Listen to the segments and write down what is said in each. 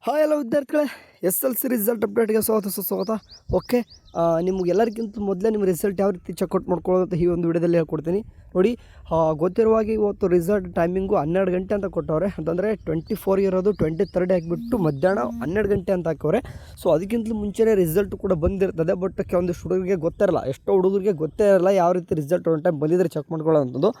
Hi ಎಲ್ಲ ವಿದ್ಯಾರ್ಥಿಗಳೇ, SLC result ಅಪ್ಡೇಟ್ಗೆ ಸುಸ್ವಾಗತ. ಓಕೆ, ನಿಮಗೆಲ್ಲರಿಗಿಂತ ಮೊದಲೇ ನಿಮ್ಮ ರಿಸಲ್ಟ್ ಯಾವ ರೀತಿ ಚೆಕ್ಔಟ್ ಮಾಡ್ಕೊಳ್ಳೋದು ಅಂತ ಈ ಒಂದು ವಿಡಿಯೋದಲ್ಲಿ ಹೇಳ್ಕೊಡ್ತೀನಿ. ನೋಡಿ, ಗೊತ್ತಿರುವ ಹಾಗೆ ಇವತ್ತು ರಿಸಲ್ಟ್ ಟೈಮಿಂಗು 12 ಗಂಟೆ ಅಂತ ಕೊಟ್ಟವ್ರೆ. ಅಂತಂದರೆ 24 ಇರೋದು 23 ಆಗಿಬಿಟ್ಟು ಮಧ್ಯಾಹ್ನ 12 ಗಂಟೆ ಅಂತ ಹಾಕವ್ರೆ. ಸೊ ಅದಕ್ಕಿಂತ ಮುಂಚೆನೇ ರಿಸಲ್ಟ್ ಕೂಡ ಬಂದಿರ್ತದೆ. ಬಟ್ ಕೆಲವೊಂದಿಷ್ಟು ಹುಡುಗರಿಗೆ ಗೊತ್ತಿರಲ್ಲ, ಎಷ್ಟೋ ಹುಡುಗರಿಗೆ ಗೊತ್ತೇ ಇರಲ್ಲ ಯಾವ ರೀತಿ ರಿಸಲ್ಟ್ ಒಂದು ಟೈಮ್ ಬಂದಿದ್ರೆ ಚೆಕ್ ಮಾಡ್ಕೊಳ್ಳೋವಂಥದ್ದು.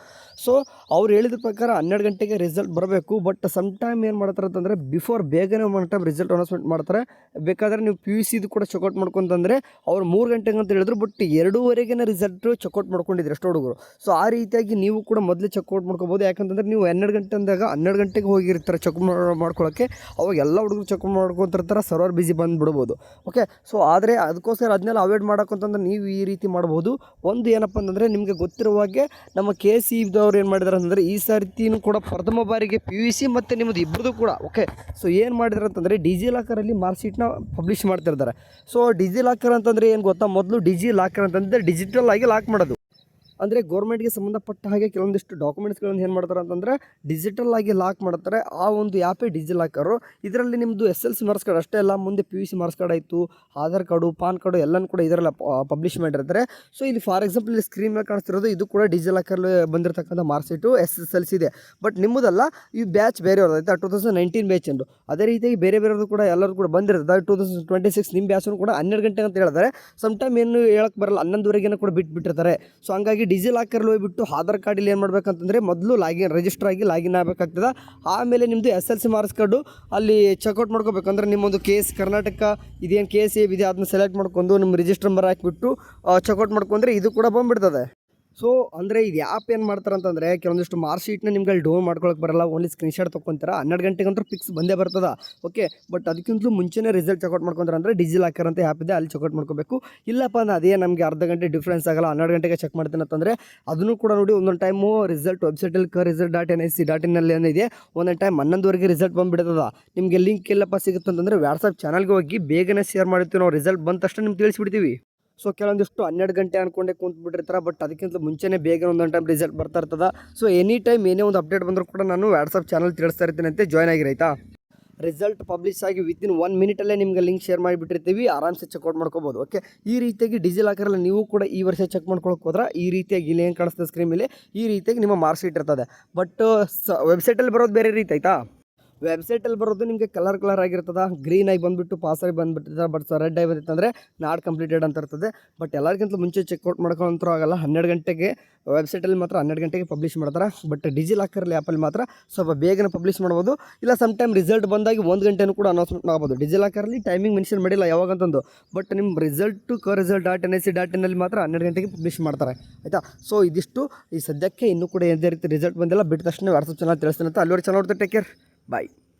ಸೊ ಅವ್ರು ಹೇಳಿದ ಪ್ರಕಾರ 12 ಗಂಟೆಗೆ ರಿಸಲ್ಟ್ ಬರಬೇಕು. ಬಟ್ ಸಮ್ ಟೈಮ್ ಏನು ಮಾಡ್ತಾರೆ ಅಂತಂದರೆ ಬಿಫೋರ್ ಬೇಗನೆ ಒಂದು ಟೈಮ್ ರಿಸಲ್ಟ್ ಅನೌನ್ಸ್ಮೆಂಟ್ ಮಾಡ್ತಾರೆ. ಬೇಕಾದರೆ ನೀವು PUC ಕೂಡ ಚೆಕ್ಔಟ್ ಮಾಡ್ಕೊಂತಂದರೆ ಅವ್ರು 3 ಗಂಟೆಗೆ ಅಂತ ಹೇಳಿದ್ರು, ಬಟ್ 2:30ಗೆ ರಿಸಲ್ಟ್ ಚೆಕ್ಔಟ್ ಮಾಡ್ಕೊಂಡಿದ್ರು ಎಷ್ಟೋ ಹುಡುಗರು. ಸೊ ಆ ರೀತಿಯಾಗಿ ನೀವು ಕೂಡ ಮೊದಲೇ ಚೆಕ್ಔಟ್ ಮಾಡ್ಕೋಬೋದು. ಯಾಕಂತಂದರೆ ನೀವು 12 ಗಂಟೆ ಅಂದಾಗ 12 ಗಂಟೆಗೆ ಹೋಗಿರ್ತಾರೆ ಚೆಕ್ ಮಾಡ್ಕೊಳ್ಳೋಕ್ಕೆ. ಅವಾಗ ಎಲ್ಲ ಹುಡುಗರು ಚೆಕ್ ಮಾಡ್ಕೊತಿರ್ತಾರೆ, ಸರ್ವರ್ ಬಿಸಿ ಬಂದುಬಿಡ್ಬೋದು. ಓಕೆ, ಸೊ ಆದರೆ ಅದಕ್ಕೋಸ್ಕರ ಅದನ್ನೆಲ್ಲ ಅವಾಯ್ಡ್ ಮಾಡೋಕ್ಕಂತಂದ್ರೆ ನೀವು ಈ ರೀತಿ ಮಾಡ್ಬೋದು. ಒಂದು ಏನಪ್ಪ ಅಂತಂದರೆ, ನಿಮಗೆ ಗೊತ್ತಿರುವ ಹಾಗೆ ನಮ್ಮ KC ಇದ್ದವ್ರು ಏನು ಮಾಡಿದಾರೆ ಅಂತಂದರೆ ಈ ಸರ್ತಿನೂ ಕೂಡ ಪ್ರಥಮ ಬಾರಿಗೆ PUC ಮತ್ತು ನಿಮ್ಮದು ಇಬ್ಬರದು ಕೂಡ. ಓಕೆ, ಸೊ ಏನು ಮಾಡಿದಾರೆ ಅಂತಂದರೆ ಡಿಜಿಲಾಕರಲ್ಲಿ ಮಾರ್ಕ್ ಶೀಟ್ನ ಪಬ್ಲಿಷ್ ಮಾಡ್ತಿರ್ತಾರೆ. ಸೊ ಡಿಜಿಲಾಕರ್ ಅಂತಂದರೆ ಏನು ಗೊತ್ತಾ, ಮೊದಲು ಡಿಜಿಲಾಕರ್ ಅಂತಂದರೆ ಡಿಜಿಟಲ್ ಆಗಿ ಲಾಕ್ ಮಾಡೋದು. ಅಂದರೆ ಗೌರ್ಮೆಂಟ್ಗೆ ಸಂಬಂಧಪಟ್ಟ ಹಾಗೆ ಕೆಲವೊಂದಿಷ್ಟು ಡಾಕ್ಯುಮೆಂಟ್ಸ್ಗಳನ್ನು ಏನು ಮಾಡ್ತಾರೆ ಅಂತಂದರೆ ಡಿಜಿಟಲ್ ಆಗಿ ಲಾಕ್ ಮಾಡ್ತಾರೆ. ಆ ಒಂದು ಆ್ಯಪೇ ಡಿಜಿಲಾಕರು. ಇದರಲ್ಲಿ ನಿಮ್ಮದು SLC ಮಾರ್ಕ್ಸ್ ಕಾರ್ಡ್ ಅಷ್ಟೇ ಅಲ್ಲ, ಮುಂದೆ PUC ಮಾರ್ಕ್ಸ್ ಕಾರ್ಡ್ ಆಯಿತು, ಆಧಾರ್ ಕಾರ್ಡು, ಪಾನ್ ಕಾರ್ಡು ಎಲ್ಲನೂ ಕೂಡ ಇದರಲ್ಲಿ ಪಬ್ಲಿಷ್ ಮಾಡಿರ್ತಾರೆ. ಸೊ ಇಲ್ಲಿ ಫಾರ್ ಎಕ್ಸಾಂಪಲ್ ಇಲ್ಲಿ ಸ್ಕ್ರೀನ್ ಮೇಲೆ ಕಾಣಿಸ್ತಿರೋದು ಇದು ಕೂಡ ಡಿಜಿಲಾಕರ್ಲಿ ಬಂದಿರತಕ್ಕಂಥ ಮಾರ್ಕ್ಸ್ ಶೀಟು SLC ಇದೆ. ಬಟ್ ನಿಮ್ಮದಲ್ಲ, ಈ ಬ್ಯಾಚ್ ಬೇರೆಯವ್ರದ್ದು ಆಯಿತಾ, 2019 ಬ್ಯಾಚ್ ಎಂದು. ಅದೇ ರೀತಿಯಾಗಿ ಬೇರೆಯವ್ರದ್ದು ಕೂಡ ಎಲ್ಲರೂ ಕೂಡ ಬಂದಿರ್ತದೆ. 2026 ನಿಮ್ಮ ಬ್ಯಾಚನ್ನು ಕೂಡ 12 ಗಂಟೆ ಅಂತ ಹೇಳಿದ್ರೆ, ಸಮ್ ಟೈಮ್ ಏನು ಹೇಳಕ್ಕೆ ಬರಲ್ಲ, 11ವರೆಗೆ ಕೂಡ ಬಿಟ್ಬಿಟ್ಟಿರ್ತಾರೆ. ಸೊ ಹಂಗಾಗಿ ಡಿಜಿಲಾಕರ್ಲಿ ಹೋಗ್ಬಿಟ್ಟು ಆಧಾರ್ ಕಾರ್ಡಲ್ಲಿ ಏನು ಮಾಡಬೇಕಂತಂದರೆ ಮೊದಲು ರಿಜಿಸ್ಟರ್ ಆಗಿ ಲಾಗಿನ್ ಆಗಬೇಕಾಗ್ತದೆ. ಆಮೇಲೆ ನಿಮ್ಮದು SLC ಮಾರ್ಕ್ಸ್ ಕಾರ್ಡು ಅಲ್ಲಿ ಚೆಕ್ಔಟ್ ಮಾಡ್ಕೋಬೇಕಂದ್ರೆ ನಿಮ್ಮೊಂದು ಕರ್ನಾಟಕ ಇದೇನು KC ಇದೆ ಅದನ್ನ ಸೆಲೆಕ್ಟ್ ಮಾಡ್ಕೊಂಡು ನಿಮ್ಮ ರಿಜಿಸ್ಟರ್ ನಂಬರ್ ಹಾಕಿಬಿಟ್ಟು ಚೆಕ್ಔಟ್ ಮಾಡ್ಕೊಂಡ್ರೆ ಇದು ಕೂಡ ಬಂದುಬಿಡ್ತದೆ. ಸೊ ಅಂದರೆ ಇದು ಆ್ಯಪ್ ಏನು ಮಾಡ್ತಾರೆ ಅಂತಂದರೆ, ಕೆಲವೊಂದಿಷ್ಟು ಮಾರ್ಕ್ ಶೀಟ್ನ ನಿಮ್ಗೆ ಅಲ್ಲಿ ಡೌನ್ ಮಾಡ್ಕೊಳಕ್ಕೆ ಬರಲ್ಲ, ಓನ್ಲಿ ಸ್ಕ್ರೀನ್ಶಾಟ್ ತೊಗೊತೀರಾ. 12 ಗಂಟೆಗಂತೂ ಫಿಕ್ಸ್ ಬಂದೇ ಬರ್ತದೆ. ಓಕೆ, ಬಟ್ ಅದಕ್ಕಿಂತಲೂ ಮುಂಚೆನೇ ರಿಸಲ್ಟ್ ಚೆಕ್ಔಟ್ ಮಾಡ್ಕೊಂತಾರೆ ಅಂದರೆ ಡಿಜಿಲಾಕರ್ ಅಂತ ಆ್ಯಪ್ ಇದೆ, ಅಲ್ಲಿ ಚೆಕ್ಔಟ್ ಮಾಡ್ಕೋಬೇಕು. ಇಲ್ಲಪ್ಪ ಅಂದ್ರೆ ಅದೇ ನಮಗೆ ಅರ್ಧ ಗಂಟೆ ಡಿಫ್ರೆನ್ಸ್ ಆಗಲ್ಲ, 12 ಗಂಟೆಗೆ ಚೆಕ್ ಮಾಡ್ತೀನಿ ಅಂತಂದರೆ ಅದನ್ನು ಕೂಡ ನೋಡಿ. ಒಂದೊಂದು ಟೈಮು ರಿಸಲ್ಟ್ ವೆಬ್ಸೈಟಲ್ಲಿ result.nic.in ಏನಿದೆ, ಒಂದೊಂದು ಟೈಮ್ 11ವರೆಗೆ ರಿಸಲ್ಟ್ ಬಂದುಬಿಡ್ತದೆ. ನಿಮಗೆ ಲಿಂಕ್ ಎಲ್ಲಪ್ಪ ಸಿಗುತ್ತೆ ಅಂತಂದರೆ ವಾಟ್ಸಪ್ ಚಾನಲ್ಗೆ ಹೋಗಿ ಬೇಗನೆ ಶೇರ್ ಮಾಡಿರ್ತೀವಿ ನಾವು. ರಿಸಲ್ಟ್ ಬಂದ ತಕ್ಷಣ ನಿಮ್ಗೆ ತಿಳಿಸ್ಬಿಡ್ತೀವಿ. ಸೊ ಕೆಲವೊಂದಿಷ್ಟು 12 ಗಂಟೆ ಅಂದ್ಕೊಂಡೆ ಕೂತ್ಬಿಟ್ಟಿರ್ತಾರೆ, ಬಟ್ ಅದಕ್ಕಿಂತ ಮುಂಚೆನೇ ಬೇಗ ಒಂದೊಂದು ಟೈಮ್ ರಿಸಲ್ಟ್ ಬರ್ತಾ ಇರ್ತದೆ. ಸೊ ಎನಿ ಟೈಮ್ ಏನೇ ಒಂದು ಅಪ್ಡೇಟ್ ಬಂದರೂ ಕೂಡ ನಾನು ವಾಟ್ಸಪ್ ಚಾನಲ್ ತಿಳಿಸ್ತಾ ಇರ್ತೀನಿ ಅಂತ ಜಾಯ್ನ್ ಆಗಿರೈತಾ. ರಿಸಲ್ಟ್ ಪಬ್ಲಿಷ್ ಆಗಿ ವಿತಿನ್ 1 ಮಿನಿಟಲ್ಲೇ ನಿಮಗೆ ಲಿಂಕ್ ಶೇರ್ ಮಾಡಿಬಿಟ್ಟಿರ್ತೀವಿ, ಆರಾಮ್ಸೆ ಚೆಕ್ಔಟ್ ಮಾಡ್ಕೋಬೋದು. ಓಕೆ, ಈ ರೀತಿಯಾಗಿ ಡಿಜಿಲಾಕರಲ್ಲಿ ನೀವು ಕೂಡ ಈ ವರ್ಷ ಚೆಕ್ ಮಾಡ್ಕೊಳಕ್ಕೆ ಹೋದ್ರೆ ಈ ರೀತಿಯಾಗಿ ಇಲ್ಲಿ ಏನು ಕಾಣಿಸ್ತದೆ ಸ್ಕ್ರೀನ್ ಮೇಲೆ, ಈ ರೀತಿಯಾಗಿ ನಿಮ್ಮ ಮಾರ್ಕ್ಸ್ ಶೀಟ್ ಇರ್ತದೆ. ಬಟ್ ವೆಬ್ಸೈಟಲ್ಲಿ ಬರೋದು ಬೇರೆ ರೀತಿ ಆಯಿತಾ. ವೆಬ್ಸೈಟಲ್ಲಿ ಬರೋದು ನಿಮಗೆ ಕಲರ್ ಆಗಿರ್ತದೆ, ಗ್ರೀನ್ ಆಗಿ ಬಂದುಬಿಟ್ಟು ಪಾಸಾಗಿ ಬಂದುಬಿಟ್ಟಿರ್ತದೆ. ಬಟ್ ರೆಡ್ ಆಗಿ ಬಂದಿತ್ತು ಅಂದರೆ ನಾಟ್ ಕಂಪ್ಲೀಟೆಡ್ ಅಂತ ಇರ್ತದೆ. ಬಟ್ ಎಲ್ಲರಿಗಿಂತ ಮುಂಚೆ ಚೆಕ್ಔಟ್ ಮಾಡ್ಕೊಂತರೂ ಆಗಲ್ಲ. 12 ಗಂಟೆಗೆ ವೆಬ್ಸೈಟಲ್ಲಿ ಮಾತ್ರ 12 ಗಂಟೆಗೆ ಪಬ್ಲಿಷ್ ಮಾಡ್ತಾರೆ. ಬಟ್ ಡಿಜಿಲಾಕರಲ್ಲಿ ಆ್ಯಪಲ್ಲಿ ಮಾತ್ರ ಸ್ವಲ್ಪ ಬೇಗನೆ ಪಬ್ಲಿಷ್ ಮಾಡ್ಬೋದು. ಇಲ್ಲ ಸಮ್ ಟೈಮ್ ರಿಸಲ್ಟ್ ಬಂದಾಗಿ 1 ಗಂಟೆನೂ ಕೂಡ ಅನೌನ್ಸ್ಮೆಂಟ್ ಮಾಡ್ಬೋದು. ಡಿಜಿಲಾಕರಲ್ಲಿ ಟೈಮಿಂಗ್ ಮೆನ್ಷನ್ ಮಾಡಿಲ್ಲ ಯಾವಾಗಂತಂದು, ಬಟ್ ನಿಮ್ಮ result.nic.in ಅಲ್ಲಿ ಮಾತ್ರ 12 ಗಂಟೆಗೆ ಪಬ್ಲಿಷ್ ಮಾಡ್ತಾರೆ ಆಯಿತಾ. ಸೊ ಇದಿಷ್ಟು ಈ ಸದ್ಯಕ್ಕೆ ಇನ್ನೂ ಕೂಡ ಯಾವುದೇ ರೀತಿ ರಿಸಲ್ಟ್ ಬಂದಿಲ್ಲ. ಬಿಟ್ಟ ತಕ್ಷಣ ವಾಟ್ಸಪ್ ಚಾನಲ್ ತಿಳಿಸ್ತೀನಿ ಅಂತ. ಅಲ್ಲಿವರೆಗೆ ಚಾನಲ್ ನೋಡ್ತಾ ಟೇಕ್ ಕೇರ್, ಬಾಯ್.